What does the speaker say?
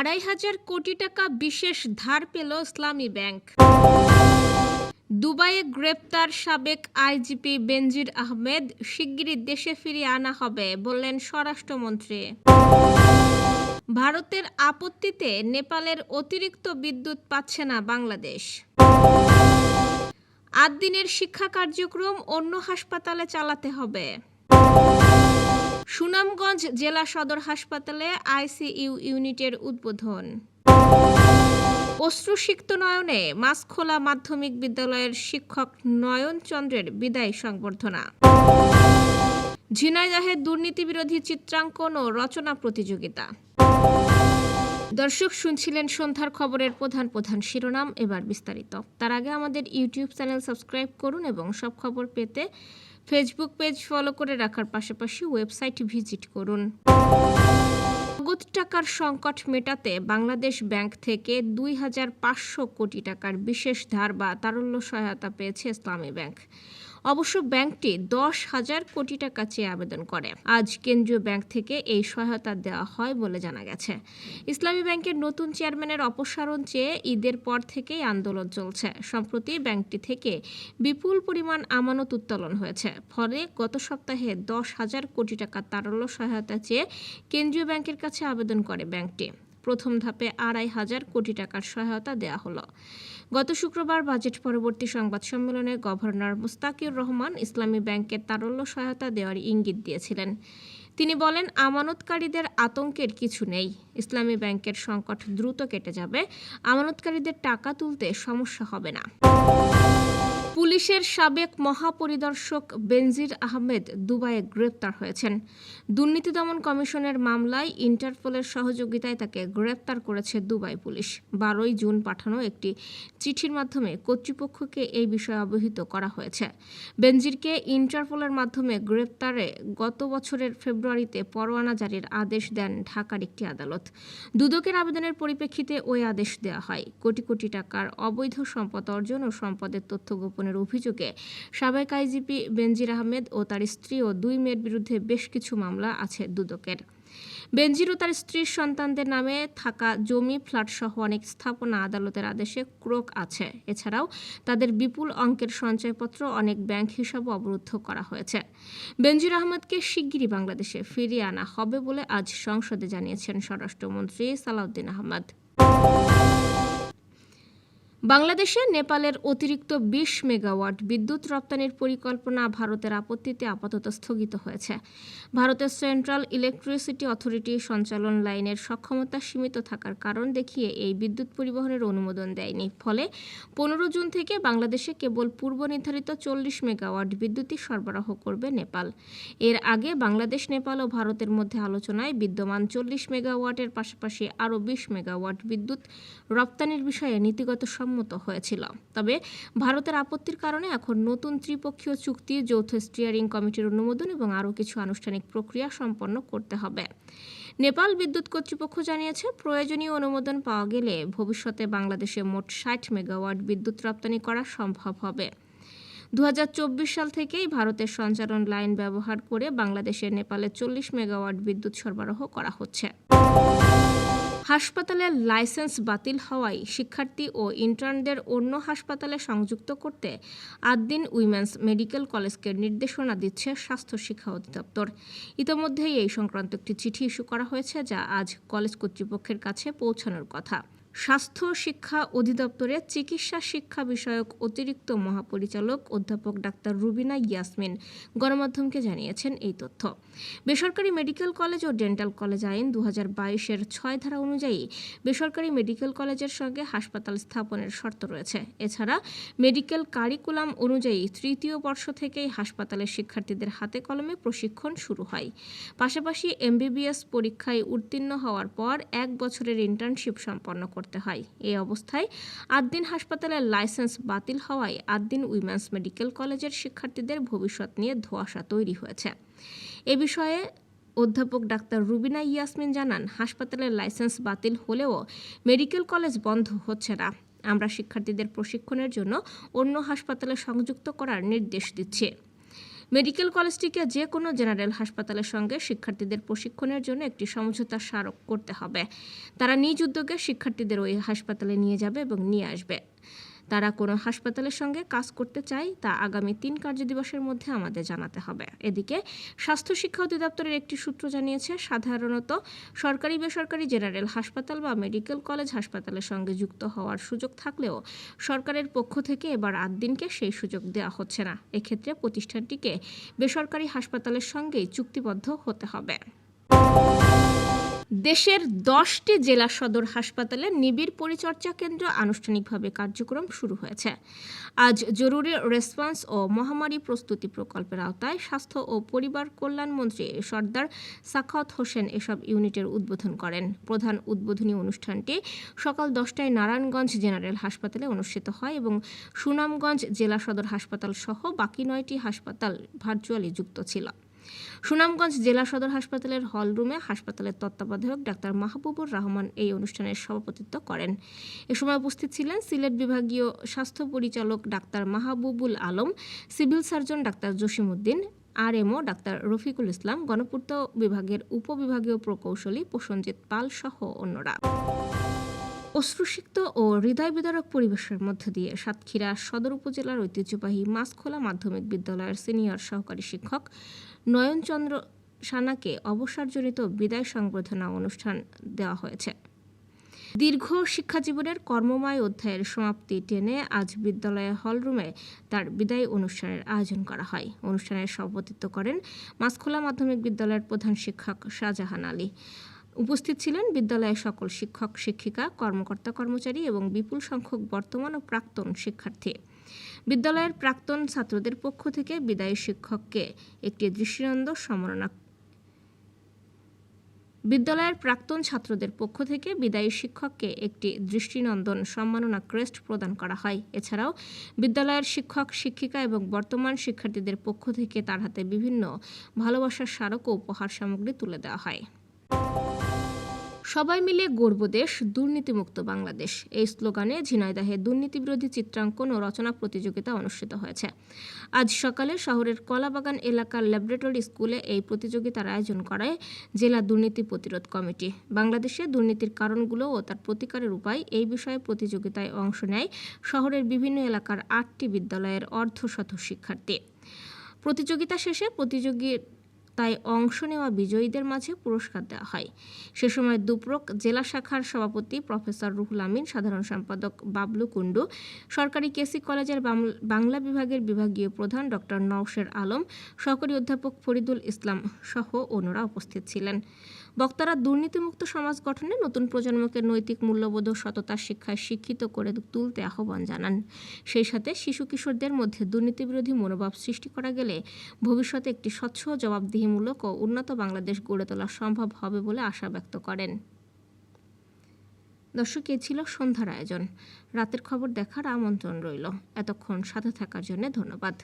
2,500 কোটি টাকা বিশেষ ধার পেল ইসলামী ব্যাংক। দুবাইয়ে গ্রেপ্তার সাবেক আইজিপি বেনজির আহমেদ শিগগিরই দেশে ফিরিয়ে আনা হবে বললেন স্বরাষ্ট্রমন্ত্রী। ভারতের আপত্তিতে নেপালের অতিরিক্ত বিদ্যুৎ পাচ্ছে না বাংলাদেশ। 8 দিনের শিক্ষা কার্যক্রম অন্য হাসপাতালে চালাতে হবে। সুনামগঞ্জ জেলা সদর হাসপাতালে আইসিইউ ইউনিটের উদ্বোধন। অশ্রুসিক্ত নয়নে মাছখোলা মাধ্যমিক বিদ্যালয়ের শিক্ষক নয়ন চন্দ্রের বিদায় সংবর্ধনা। ঝিনাইদহে দুর্নীতিবিরোধী চিত্রাঙ্কন ও রচনা প্রতিযোগিতা। দর্শক, শুনছিলেন সন্ধ্যার খবরের প্রধান প্রধান শিরোনাম, এবার বিস্তারিত। তার আগে আমাদের ইউটিউব চ্যানেল সাবস্ক্রাইব করুন এবং সব খবর পেতে ফেসবুক পেজ ফলো করে রাখার পাশাপাশি ওয়েবসাইট ভিজিট করুন। নগদ টাকার সংকট মেটাতে বাংলাদেশ ব্যাংক থেকে 2,500 কোটি টাকার বিশেষ ধার বা তারল্য সহায়তা পেয়েছে ইসলামী ব্যাংক। অবশ্য ব্যাংকটি 10,000 কোটি টাকা চেয়ে আবেদন করে। আজ কেন্দ্রীয় ব্যাংক থেকে এই সহায়তা দেওয়া হয় বলে জানা গেছে। ইসলামী ব্যাংকের নতুন চেয়ারম্যানের অপসারণ চেয়ে ঈদের পর থেকেই আন্দোলন চলছে। সম্প্রতি ব্যাংকটি থেকে বিপুল পরিমাণ আমানত উত্তোলন হয়েছে। ফলে গত সপ্তাহে 10,000 কোটি টাকা তারল্য সহায়তা চেয়ে কেন্দ্রীয় ব্যাংকের কাছে আবেদন করে ব্যাংকটি। প্রথম ধাপে 2,500 কোটি টাকার সহায়তা দেওয়া হলো। গত শুক্রবার বাজেট পরবর্তী সংবাদ সম্মেলনে গভর্নর মুস্তাকিউর রহমান ইসলামী ব্যাংকের তারল্য সহায়তা দেওয়ার ইঙ্গিত দিয়েছিলেন। তিনি বলেন, আমানতকারীদের আতঙ্কের কিছু নেই। ইসলামী ব্যাংকের সংকট দ্রুত কেটে যাবে। আমানতকারীদের টাকা তুলতে সমস্যা হবে না। পুলিশের সাবেক মহাপরিদর্শক বেনজির আহমেদ দুবাইয়ে গ্রেপ্তার হয়েছেন। দুর্নীতি দমন কমিশনের মামলায় ইন্টারপোলের সহযোগিতায় তাকে গ্রেপ্তার করেছে দুবাই পুলিশ। 12 জুন পাঠানো একটি চিঠির মাধ্যমে কর্তৃপক্ষকে এই বিষয়ে অবহিত করা হয়েছে। বেনজিরকে ইন্টারপোলের মাধ্যমে গ্রেপ্তারে গত বছরের ফেব্রুয়ারিতে পরোয়ানা জারির আদেশ দেন ঢাকার একটি আদালত। দুদকের আবেদনের পরিপ্রেক্ষিতে ওই আদেশ দেওয়া হয়। কোটি কোটি টাকার অবৈধ সম্পদ অর্জন ও সম্পদের তথ্য গোপনের অভিযোগে সাবেক আইজিপি বেনজির আহমেদ ও তার স্ত্রী ও 2 মেয়ের বিরুদ্ধে বেশ কিছু মামলা আছে দুদকের। বেনজির ও তার স্ত্রীর সন্তানদের নামে থাকা জমি, ফ্ল্যাট সহ অনেক স্থাপনা আদালতের আদেশে ক্রোক আছে। এছাড়াও তাদের বিপুল অঙ্কের সঞ্চয়পত্র, অনেক ব্যাংক হিসাব অবরুদ্ধ করা হয়েছে। বেনজির আহমেদকে শিগগিরই বাংলাদেশে ফিরিয়ে আনা হবে বলে আজ সংসদে জানিয়েছেন স্বরাষ্ট্রমন্ত্রী সালাউদ্দিন আহমেদ। বাংলাদেশে নেপালের অতিরিক্ত 20 মেগাওয়াট বিদ্যুৎ রপ্তানির পরিকল্পনা ভারতের আপত্তিতে আপাতত স্থগিত হয়েছে। ভারতের সেন্ট্রাল ইলেকট্রিসিটি অথরিটি সঞ্চালন লাইনের সক্ষমতা সীমিত থাকার কারণ দেখিয়ে এই বিদ্যুৎ পরিবহনের অনুমোদন দেয়নি। ফলে 15 জুন থেকে বাংলাদেশে কেবল পূর্ব নির্ধারিত 40 মেগাওয়াট বিদ্যুৎই সরবরাহ করবে নেপাল। এর আগে বাংলাদেশ, নেপাল ও ভারতের মধ্যে আলোচনায় বিদ্যমান 40 মেগাওয়াটের পাশাপাশি আরও 20 মেগাওয়াট বিদ্যুৎ রপ্তানির বিষয়ে নীতিগত সম্মত হয়েছিল। তবে ভারতের আপত্তির কারণে এখন নতুন ত্রিপক্ষীয় চুক্তি, যৌথ স্টিয়ারিং কমিটির অনুমোদন এবং আরও কিছু আনুষ্ঠানিক প্রক্রিয়া সম্পন্ন করতে হবে। নেপাল বিদ্যুৎ কর্তৃপক্ষ জানিয়েছে, প্রয়োজনীয় অনুমোদন পাওয়া গেলে ভবিষ্যতে বাংলাদেশে মোট 60 মেগাওয়াট বিদ্যুৎ রপ্তানি করা সম্ভব হবে। 2024 সাল থেকেই ভারতের সঞ্চালন লাইন ব্যবহার করে বাংলাদেশে নেপালে 40 মেগাওয়াট বিদ্যুৎ সরবরাহ করা হচ্ছে। হাসপাতালের লাইসেন্স বাতিল হওয়ায় শিক্ষার্থী ও ইন্টার্নদের অন্য হাসপাতালে সংযুক্ত করতে 8 দিন উইমেন্স মেডিকেল কলেজকে নির্দেশনা দিচ্ছে স্বাস্থ্য শিক্ষা অধিদপ্তর। ইতোমধ্যেই এই সংক্রান্ত একটি চিঠি ইস্যু করা হয়েছে, যা আজ কলেজ কর্তৃপক্ষের কাছে পৌঁছানোর কথা। স্বাস্থ্য শিক্ষা অধিদপ্তরের চিকিৎসা শিক্ষা বিষয়ক অতিরিক্ত মহাপরিচালক অধ্যাপক ডাক্তার রুবিনা ইয়াসমিন গণমাধ্যমকে জানিয়েছেন এই তথ্য। বেসরকারি মেডিকেল কলেজ ও ডেন্টাল কলেজ আইন 2022-এর 6 ধারা অনুযায়ী বেসরকারি মেডিকেল কলেজের সঙ্গে হাসপাতাল স্থাপনের শর্ত রয়েছে। এছাড়া মেডিকেল কারিকুলাম অনুযায়ী 3য় বর্ষ থেকেই হাসপাতালের শিক্ষার্থীদের হাতে কলমে প্রশিক্ষণ শুরু হয়। পাশাপাশি MBBS পরীক্ষায় উত্তীর্ণ হওয়ার পর 1 বছরের ইন্টার্নশিপ সম্পন্ন করতে হয়। এই অবস্থায় 8 দিন হাসপাতালের লাইসেন্স বাতিল হওয়ায় 8 দিন উইমেন্স মেডিকেল কলেজের শিক্ষার্থীদের ভবিষ্যৎ নিয়ে ধোঁয়াশা তৈরি হয়েছে। এ বিষয়ে অধ্যাপক ডাক্তার রুবিনা ইয়াসমিন জানান, হাসপাতালের লাইসেন্স বাতিল হলেও মেডিকেল কলেজ বন্ধ হচ্ছে না। আমরা শিক্ষার্থীদের প্রশিক্ষণের জন্য অন্য হাসপাতালে সংযুক্ত করার নির্দেশ দিচ্ছি। মেডিকেল কলেজটিকে যে কোনো জেনারেল হাসপাতালের সঙ্গে শিক্ষার্থীদের প্রশিক্ষণের জন্য একটি সমঝোতা স্মারক করতে হবে। তারা নিজ উদ্যোগে শিক্ষার্থীদের ওই হাসপাতালে নিয়ে যাবে এবং নিয়ে আসবে। তারা কোনো হাসপাতালের সঙ্গে কাজ করতে চায় তা আগামী 3 কার্যদিবসের মধ্যে আমাদের জানাতে হবে। এদিকে স্বাস্থ্য শিক্ষা অধিদপ্তরের একটি সূত্র জানিয়েছে, সাধারণত সরকারি বেসরকারি জেনারেল হাসপাতাল বা মেডিকেল কলেজ হাসপাতালের সঙ্গে যুক্ত হওয়ার সুযোগ থাকলেও সরকারের পক্ষ থেকে এবার 8 দিনকে সেই সুযোগ দেওয়া হচ্ছে না। এক্ষেত্রে প্রতিষ্ঠানটিকে বেসরকারি হাসপাতালের সঙ্গেই চুক্তিবদ্ধ হতে হবে। দেশের 10টি জেলা সদর হাসপাতালে নিবিড় পরিচর্যা কেন্দ্র আনুষ্ঠানিকভাবে কার্যক্রম শুরু হয়েছে। আজ জরুরি রেসপন্স ও মহামারী প্রস্তুতি প্রকল্পের আওতায় স্বাস্থ্য ও পরিবার কল্যাণ মন্ত্রী সর্দার সাখাওয়াত হোসেন এসব ইউনিটের উদ্বোধন করেন। প্রধান উদ্বোধনী অনুষ্ঠানটি সকাল 10টায় নারায়ণগঞ্জ জেনারেল হাসপাতালে অনুষ্ঠিত হয় এবং সুনামগঞ্জ জেলা সদর হাসপাতাল সহ বাকি 9টি হাসপাতাল ভার্চুয়ালি যুক্ত ছিল। সুনামগঞ্জ জেলা সদর হাসপাতালের হল রুমে হাসপাতালের তত্ত্বাবধায়ক ডাক্তার মাহবুবুর রহমান এই অনুষ্ঠানের সভাপতিত্ব করেন। এ সময় উপস্থিত ছিলেন সিলেট বিভাগীয় স্বাস্থ্য পরিচালক doctor Mahbubul Alam, civil surgeon doctor Jasimuddin, RMO doctor Rafiqul Islam, গণপূর্ত বিভাগের উপবিভাগীয় প্রকৌশলী প্রসেনজিৎ পাল সহ অন্যরা। অশ্রুসিক্ত ও হৃদয় বিদারক পরিবেশের মধ্য দিয়ে সাতক্ষীরা সদর উপজেলার ঐতিহ্যবাহী মাছখোলা মাধ্যমিক বিদ্যালয়ের সিনিয়র সহকারী শিক্ষক নয়নচন্দ্র সানাকে অবসরজনিত বিদায় সংবর্ধনা অনুষ্ঠান দেওয়া হয়েছে। দীর্ঘ শিক্ষাজীবনের কর্মময় অধ্যায়ের সমাপ্তি টেনে আজ বিদ্যালয়ের হলরুমে তার বিদায় অনুষ্ঠানের আয়োজন করা হয়। অনুষ্ঠানের সভাপতিত্ব করেন মাছখোলা মাধ্যমিক বিদ্যালয়ের প্রধান শিক্ষক শাহজাহান আলী। উপস্থিত ছিলেন বিদ্যালয়ের সকল শিক্ষক শিক্ষিকা, কর্মকর্তা কর্মচারী এবং বিপুল সংখ্যক বর্তমান ও প্রাক্তন শিক্ষার্থী। বিদ্যালয়ের প্রাক্তন ছাত্রদের পক্ষ থেকে বিদায়ী শিক্ষককে একটি দৃষ্টিনন্দন সম্মাননা ক্রেস্ট প্রদান করা হয়। এছাড়াও বিদ্যালয়ের শিক্ষক শিক্ষিকা এবং বর্তমান শিক্ষার্থীদের পক্ষ থেকে তার হাতে বিভিন্ন ভালোবাসার স্মারক ও উপহার সামগ্রী তুলে দেওয়া হয়। সবাই মিলে গড়ব দেশ, দুর্নীতিমুক্ত বাংলাদেশ, এই স্লোগানে ঝিনাইদহে দুর্নীতিবিরোধী চিত্রাঙ্কন ও রচনা প্রতিযোগিতা অনুষ্ঠিত হয়েছে। আজ সকালে শহরের কলাবাগান এলাকার ল্যাবরেটরি স্কুলে এই প্রতিযোগিতার আয়োজন করায় জেলা দুর্নীতি প্রতিরোধ কমিটি। বাংলাদেশে দুর্নীতির কারণগুলো ও তার প্রতিকারের উপায় এই বিষয়ে প্রতিযোগিতায় অংশ নেয় শহরের বিভিন্ন এলাকার 8টি বিদ্যালয়ের অর্ধশত শিক্ষার্থী। প্রতিযোগিতা শেষে তাই অংশ নেওয়া বিজয়ীদের মাঝে পুরস্কার দেওয়া হয়। সে সময় দুপ্রক জেলা শাখার সভাপতি প্রফেসর রুহুল আমিন, সাধারণ সম্পাদক বাবলু কুণ্ডু, সরকারি কেসি কলেজের বাংলা বিভাগের বিভাগীয় প্রধান ডক্টর নওশের আলম, সহকারী অধ্যাপক ফরিদুল ইসলাম সহ অন্যরা উপস্থিত ছিলেন। বক্তারা দুর্নীতিমুক্ত সমাজ গঠনে নতুন প্রজন্মকে নৈতিক মূল্যবোধ ও সততার শিক্ষায় শিক্ষিত করে তুলতে আহ্বান জানান। সেই সাথে শিশু কিশোরদের মধ্যে দুর্নীতিবিরোধী মনোভাব সৃষ্টি করা গেলে ভবিষ্যতে একটি স্বচ্ছ, জবাবদিহিমূলক ও উন্নত বাংলাদেশ গড়ে তোলা সম্ভব হবে বলে আশা ব্যক্ত করেন। দর্শক, এ ছিল সন্ধ্যার আয়োজন। রাতের খবর দেখার আমন্ত্রণ রইল। এতক্ষণ সাথে থাকার জন্য ধন্যবাদ।